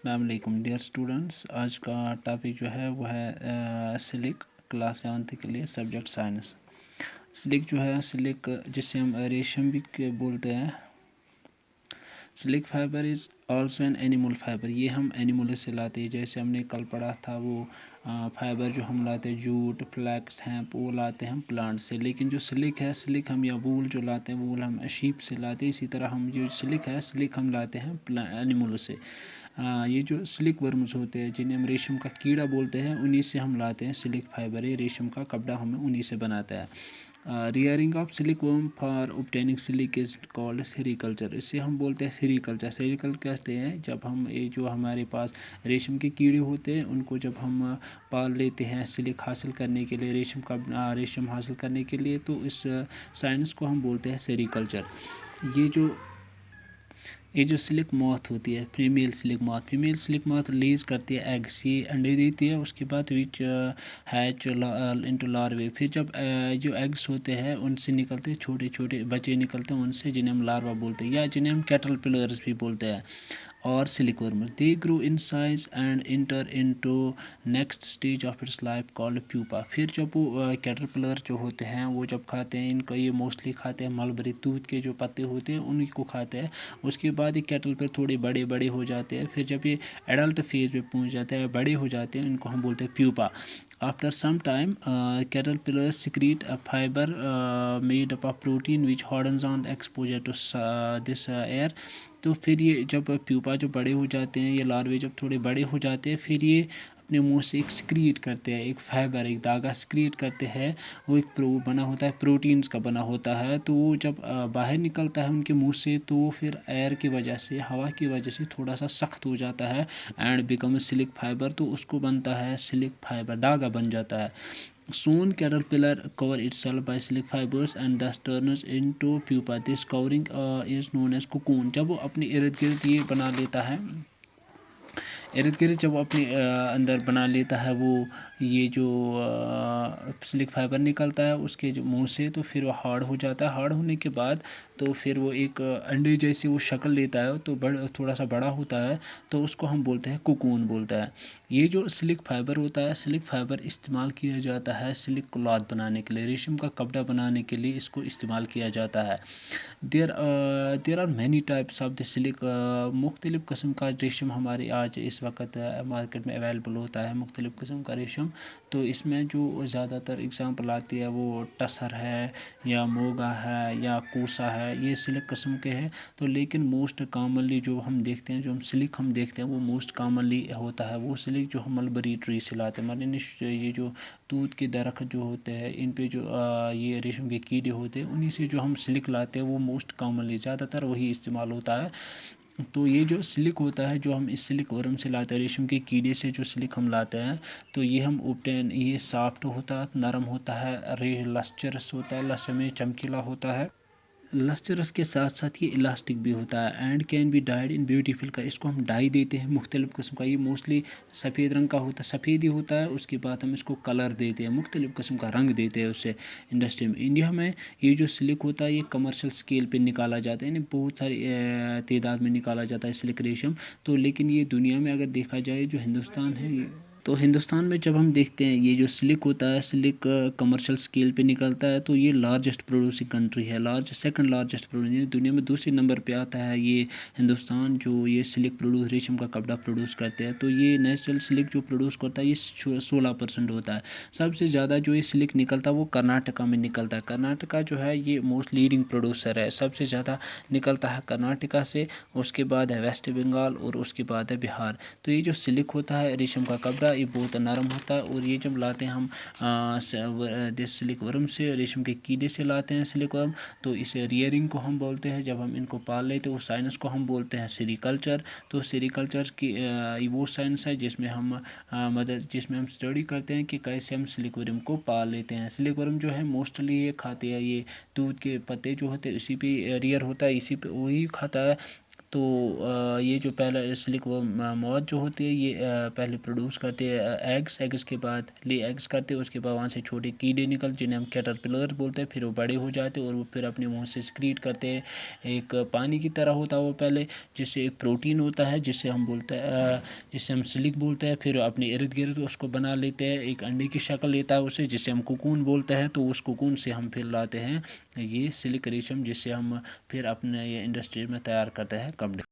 السلام علیکم dear students, آج کا ٹاپک جو ہے وہ ہے سلک کلاس 7 کے لیے سبجیکٹ سائنس۔ سلک جو ہے سلک جسے ہم ریشم بھی بولتے ہیں۔ Silk fibre is also an animal fibre, یہ ہم اینیمل سے لاتے ہیں، جیسے ہم نے کل پڑھا تھا وہ فائبر جو ہم لاتے ہیں جوٹ، فلیکس، ہیمپ، وہ لاتے ہیں ہم پلانٹ سے۔ لیکن جو سلک ہے، سلک ہم یا وول جو لاتے ہیں وول ہم شیپ سے لاتے ہیں۔ اسی طرح ہم جو سلک ہے سلک ہم لاتے ہیں اینیمل سے۔ یہ جو سلک ورمز ہوتے ہیں جنہیں ہم ریشم کا کیڑا بولتے ہیں، انہی سے ہم لاتے ہیں سلک فائبر، یہ ریشم کا کپڑا ہمیں انہی سے بناتا ہے۔ Rearing of silk worm for obtaining silk is called sericulture, اسے ہم بولتے ہیں سیریکلچر۔ سیریکل کہتے ہیں جب ہم جو ہمارے پاس ریشم کے کیڑے ہوتے ہیں ان کو جب ہم پال لیتے ہیں سلک حاصل کرنے کے لیے، ریشم حاصل کرنے کے لیے، تو اس سائنس کو ہم بولتے ہیں سیریکلچر۔ یہ جو سلک موتھ ہوتی ہے، فیمیل سلک موتھ لیز کرتی ہے ایگس، یہ انڈے دیتی ہے، اس کے بعد وچ ہیچ انٹو لاروے۔ پھر جب جو ایگس ہوتے ہیں ان سے نکلتے چھوٹے چھوٹے بچے نکلتے ہیں، ان سے جنہیں ہم لاروا بولتے ہیں یا جنہیں ہم کیٹل پلرز بھی بولتے ہیں، اور silk worms. They grow in size and enter into next stage of its life called pupa. پھر جب وہ کیٹل پلر جو ہوتے ہیں وہ جب کھاتے ہیں، ان کا یہ موسٹلی کھاتے ہیں ملبری توت کے جو پتے ہوتے ہیں انہیں کو کھاتے ہیں۔ اس کے بعد یہ کیٹل پہ تھوڑے بڑے ہو جاتے ہیں، پھر جب یہ ایڈلٹ فیز پہ پہنچ جاتے ہیں، بڑے ہو جاتے ہیں، ان کو ہم بولتے ہیں pupa. After some time caterpillars secrete fibre made up of protein which hardens on exposure to this air. تو پھر یہ جب پیوپا جو بڑے ہو جاتے ہیں، یہ لاروے جب تھوڑے بڑے ہو جاتے ہیں، پھر یہ اپنے منہ سے ایک سکریٹ کرتے ہیں، ایک فائبر، ایک دھاگا سکریٹ کرتے ہیں۔ وہ ایک بنا ہوتا ہے، پروٹینز کا بنا ہوتا ہے، تو وہ جب باہر نکلتا ہے ان کے منہ سے، تو پھر ایئر کی وجہ سے، ہوا کی وجہ سے تھوڑا سا سخت ہو جاتا ہے، اینڈ بیکم سلک فائبر، تو اس کو بنتا ہے سلک فائبر، دھاگا بن جاتا ہے۔ Soon caterpillar cover itself by silk fibers and thus turns into pupa. This covering is known as cocoon. جب وہ اپنے ارد گرد یہ بنا لیتا ہے، جب وہ اپنے اندر بنا لیتا ہے وہ یہ جو سلک فائبر نکلتا ہے اس کے جو منہ سے، تو پھر وہ ہارڈ ہو جاتا ہے۔ ہارڈ ہونے کے بعد تو پھر وہ ایک انڈے جیسی وہ شکل لیتا ہے، تو تھوڑا سا بڑا ہوتا ہے، تو اس کو ہم بولتے ہیں کوکون بولتا ہے۔ یہ جو سلک فائبر ہوتا ہے، سلک فائبر استعمال کیا جاتا ہے سلک کلاتھ بنانے کے لیے، ریشم کا کپڑا بنانے کے لیے اس کو استعمال کیا جاتا ہے۔ There are many types of the silk, مختلف قسم کا ریشم ہمارے آج اس وقت مارکیٹ میں اویلیبل ہوتا ہے، مختلف قسم کا ریشم۔ تو اس میں جو زیادہ تر اگزامپل آتی ہے وہ ٹسر ہے یا موگا ہے یا کوسا ہے، یہ سلک قسم کے ہیں۔ تو لیکن موسٹ کامنلی جو ہم دیکھتے ہیں، جو ہم سلک دیکھتے ہیں، وہ موسٹ کامنلی ہوتا ہے وہ سلک جو ہم ملبری ٹری سے لاتے ہیں، یہ جو توت کے درخت جو ہوتے ہیں ان پہ جو یہ ریشم کے کیڑے ہوتے ہیں، انہی سے جو ہم سلک لاتے ہیں وہ موسٹ کامنلی زیادہ تر وہی استعمال ہوتا ہے۔ تو یہ جو سلک ہوتا ہے جو ہم اس سلک ورم سے لاتے ہیں، ریشم کے کیڑے سے جو سلک ہم لاتے ہیں، تو یہ ہم یہ سافٹ ہوتا ہے، نرم ہوتا ہے، لسچرس ہوتا ہے، لسچر میں چمکیلا ہوتا ہے، لسچرس کے ساتھ ساتھ یہ الاسٹک بھی ہوتا ہے، and can be dyed in beautiful کا، اس کو ہم ڈائی دیتے ہیں مختلف قسم کا، یہ موسٹلی سفید رنگ کا ہوتا ہے، سفید ہی ہوتا ہے، اس کے بعد ہم اس کو کلر دیتے ہیں، مختلف قسم کا رنگ دیتے ہیں اس سے انڈسٹری میں۔ انڈیا میں یہ جو سلک ہوتا ہے یہ کمرشل سکیل پہ نکالا جاتا ہے، یعنی بہت ساری تعداد میں نکالا جاتا ہے سلک ریشم۔ تو لیکن یہ دنیا میں اگر دیکھا جائے جو ہندوستان ہے، تو ہندوستان میں جب ہم دیکھتے ہیں یہ جو سلک ہوتا ہے، سلک کمرشل سکیل پہ نکلتا ہے، تو یہ لارجسٹ پروڈیوسنگ کنٹری ہے، سیکنڈ لارجسٹ پروڈیوسر، یعنی دنیا میں دوسرے نمبر پہ آتا ہے یہ ہندوستان، جو یہ سلک ریشم کا کپڑا پروڈیوس کرتے ہیں۔ تو یہ نیچرل سلک جو پروڈیوس کرتا ہے یہ 16% ہوتا ہے۔ سب سے زیادہ جو یہ سلک نکلتا ہے وہ کرناٹکا میں نکلتا ہے، کرناٹکا جو ہے یہ موسٹ لیڈنگ پروڈیوسر ہے، سب سے زیادہ نکلتا ہے کرناٹکا سے، اس کے بعد ہے ویسٹ بنگال، اور اس کے بعد ہے بہار۔ تو یہ جو سلک ہوتا ہے ریشم کا کپڑا یہ بہت نرم ہوتا ہے، اور یہ جب لاتے ہیں ہم سلک ورم سے، ریشم کے کیڑے سے لاتے ہیں سلک ورم، تو اسے ریئرنگ کو ہم بولتے ہیں، جب ہم ان کو پال لیتے ہیں اس سائنس کو ہم بولتے ہیں سیریکلچر۔ تو سیریکلچر کی وہ سائنس ہے جس میں ہم اسٹڈی کرتے ہیں کہ کیسے ہم سلک ورم کو پال لیتے ہیں۔ سلک ورم جو ہے موسٹلی یہ کھاتے ہیں، یہ دودھ کے پتے جو ہوتے ہیں اسی پہ ریئر ہوتا ہے، اسی پہ وہی کھاتا ہے۔ تو یہ جو پہلا سلک وہ مواد جو ہوتی ہے یہ پہلے پروڈیوس کرتے ہیں ایگس کے بعد ایگس کرتے ہیں، اس کے بعد وہاں سے چھوٹے کیڑے نکل جنہیں ہم کیٹرپلر بولتے ہیں، پھر وہ بڑے ہو جاتے ہیں اور وہ پھر اپنے منہ سے سکریٹ کرتے ہیں، ایک پانی کی طرح ہوتا ہے وہ پہلے، جس سے ایک پروٹین ہوتا ہے جسے ہم سلک بولتے ہیں، پھر اپنے ارد گرد اس کو بنا لیتے ہیں، ایک انڈے کی شکل لیتا ہے اسے، جسے ہم کوکون بولتے ہیں، تو اس کوکون سے ہم پھر لاتے ہیں یہ سلک ریشم، جس سے ہم پھر اپنے یہ انڈسٹری میں تیار کرتے ہیں کپڑے۔